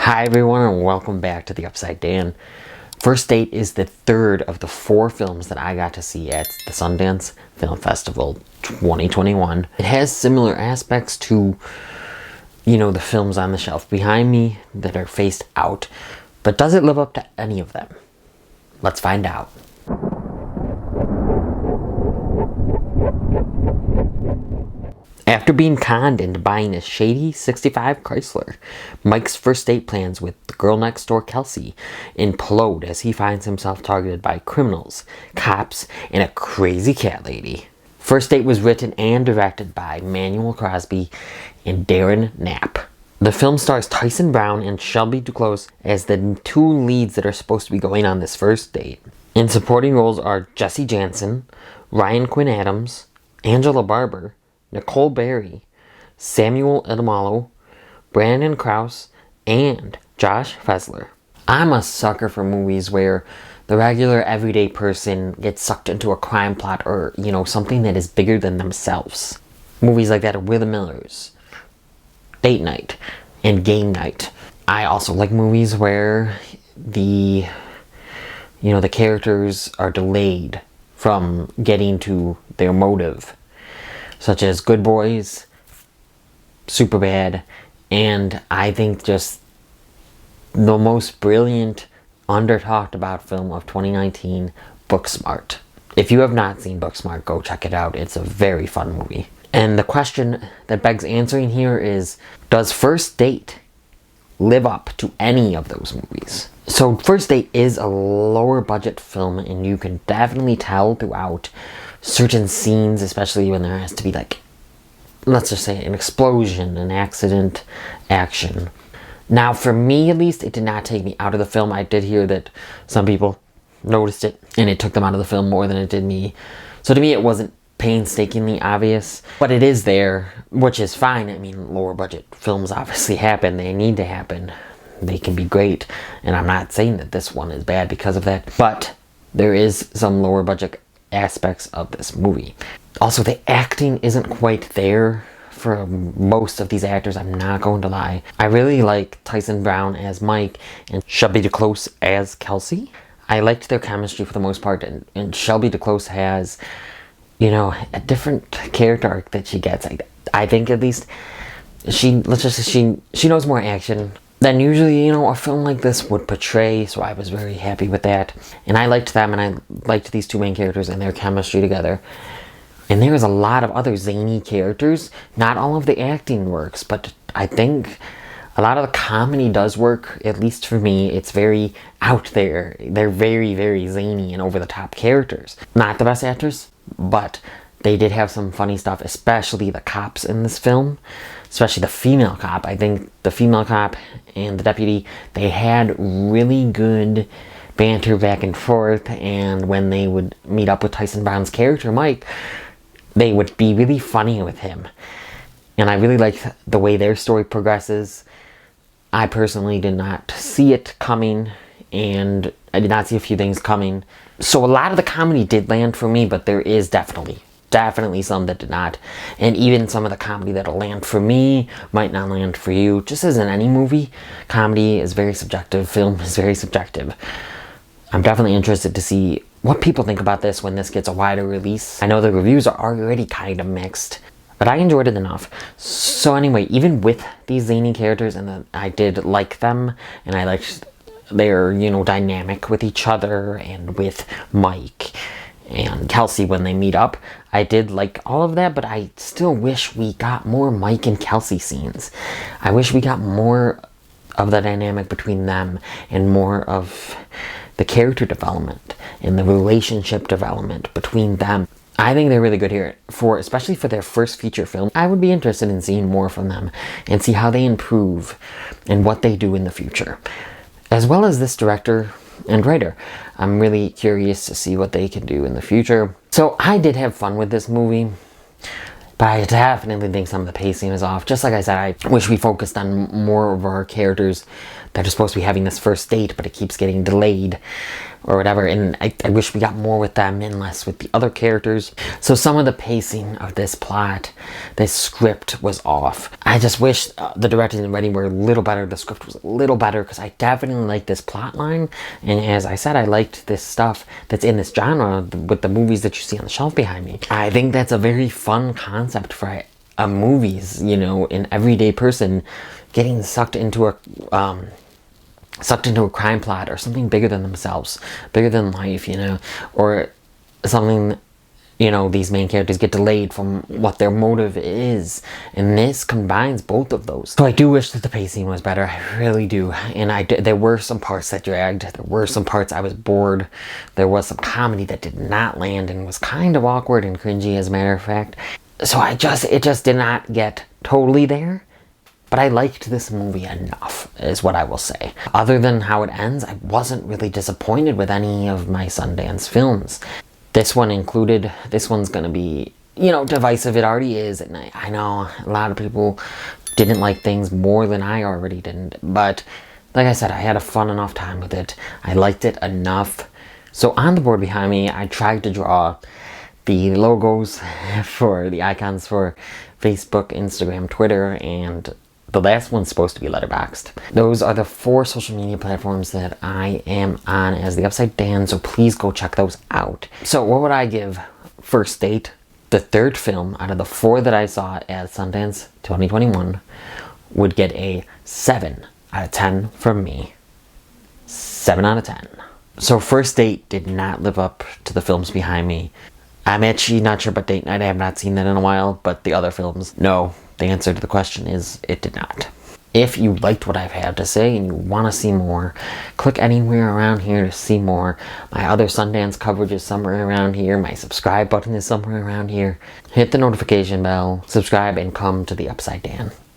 Hi everyone and welcome back to The Upside Dan. First Date is the third of the 4 films that I got to see at the Sundance Film Festival 2021. It has similar aspects to, the films on the shelf behind me that are faced out, but does it live up to any of them? Let's find out. After being conned into buying a shady 65 Chrysler, Mike's first date plans with the girl next door Kelsey implode as he finds himself targeted by criminals, cops, and a crazy cat lady. First Date was written and directed by Manuel Crosby and Darren Knapp. The film stars Tyson Brown and Shelby Duclos as the 2 leads that are supposed to be going on this first date. In supporting roles are Janzen, Ryan Quinn Adams, Angela Barber, Nicole Berry, Samuel Ademola, Brandon Kraus, and Josh Fesler. I'm a sucker for movies where the regular everyday person gets sucked into a crime plot or, something that is bigger than themselves. Movies like that are We're the Millers, Date Night, and Game Night. I also like movies where the characters are delayed from getting to their motive, such as Good Boys, Superbad, and I think just the most brilliant, under-talked about film of 2019, Booksmart. If you have not seen Booksmart, go check it out. It's a very fun movie. And the question that begs answering here is, does First Date live up to any of those movies? So First Date is a lower budget film, and you can definitely tell throughout certain scenes, especially when there has to be let's just say an explosion, an accident, action. Now for me at least, it did not take me out of the film. I did hear that some people noticed it and it took them out of the film more than it did me. So to me it wasn't painstakingly obvious, but it is there, which is fine. I mean, lower budget films obviously happen, they need to happen, they can be great, and I'm not saying that this one is bad because of that, but there is some lower budget aspects of this movie. Also, the acting isn't quite there for most of these actors, I'm not going to lie. I really like Tyson Brown as Mike and Shelby Duclos as Kelsey. I liked their chemistry for the most part, and Shelby Duclos has, a different character arc that she gets. I think at least she knows more action than usually, a film like this would portray, so I was very happy with that. And I liked them, and I liked these 2 main characters and their chemistry together. And there's a lot of other zany characters. Not all of the acting works, but I think a lot of the comedy does work, at least for me. It's very out there. They're very, very zany and over-the-top characters. Not the best actors, but they did have some funny stuff, especially the cops in this film. Especially the female cop. I think the female cop and the deputy, they had really good banter back and forth, and when they would meet up with Tyson Brown's character, Mike, they would be really funny with him. And I really like the way their story progresses. I personally did not see it coming, and I did not see a few things coming. So a lot of the comedy did land for me, but there is definitely some that did not. And even some of the comedy that'll land for me might not land for you. Just as in any movie, comedy is very subjective, film is very subjective. I'm definitely interested to see what people think about this when this gets a wider release. I know the reviews are already kind of mixed, but I enjoyed it enough. So anyway, even with these zany characters, and I did like them, and I liked their, dynamic with each other and with Mike and Kelsey when they meet up, I did like all of that, but I still wish we got more Mike and Kelsey scenes. I wish we got more of the dynamic between them and more of the character development and the relationship development between them. I think they're really good here, especially for their first feature film. I would be interested in seeing more from them and see how they improve and what they do in the future. As well as this director and writer. I'm really curious to see what they can do in the future. So I did have fun with this movie, but I definitely think some of the pacing is off. Just like I said, I wish we focused on more of our characters that are supposed to be having this first date, but it keeps getting delayed. or whatever, and I wish we got more with them and less with the other characters. So some of the pacing of this plot, this script was off. I just wish the directing and writing were a little better, the script was a little better, because I definitely like this plot line, and as I said, I liked this stuff that's in this genre with the movies that you see on the shelf behind me. I think that's a very fun concept for movies, you know, an everyday person getting sucked into a crime plot or something bigger than themselves, bigger than life, you know, or something, you know, these main characters get delayed from what their motive is, and this combines both of those. So I do wish that the pacing was better, I really do, and there were some parts that dragged, there were some parts I was bored, there was some comedy that did not land and was kind of awkward and cringy, as a matter of fact. So it just did not get totally there. But I liked this movie enough, is what I will say. Other than how it ends, I wasn't really disappointed with any of my Sundance films. This one included. This one's gonna be, you know, divisive. It already is, and I know a lot of people didn't like things more than I already didn't. But like I said, I had a fun enough time with it. I liked it enough. So on the board behind me, I tried to draw the logos for the icons for Facebook, Instagram, Twitter, and the last one's supposed to be Letterboxd. Those are the 4 social media platforms that I am on as the Upside Dan, so please go check those out. So what would I give First Date, the third film out of the 4 that I saw at Sundance 2021, would get a 7 out of 10 from me. 7 out of 10. So First Date did not live up to the films behind me. I'm actually not sure about Date Night. I have not seen that in a while, but the other films, no. The answer to the question is it did not. If you liked what I've had to say and you want to see more, click anywhere around here to see more. My other Sundance coverage is somewhere around here. My subscribe button is somewhere around here. Hit the notification bell, subscribe, and come to the Upside Dan.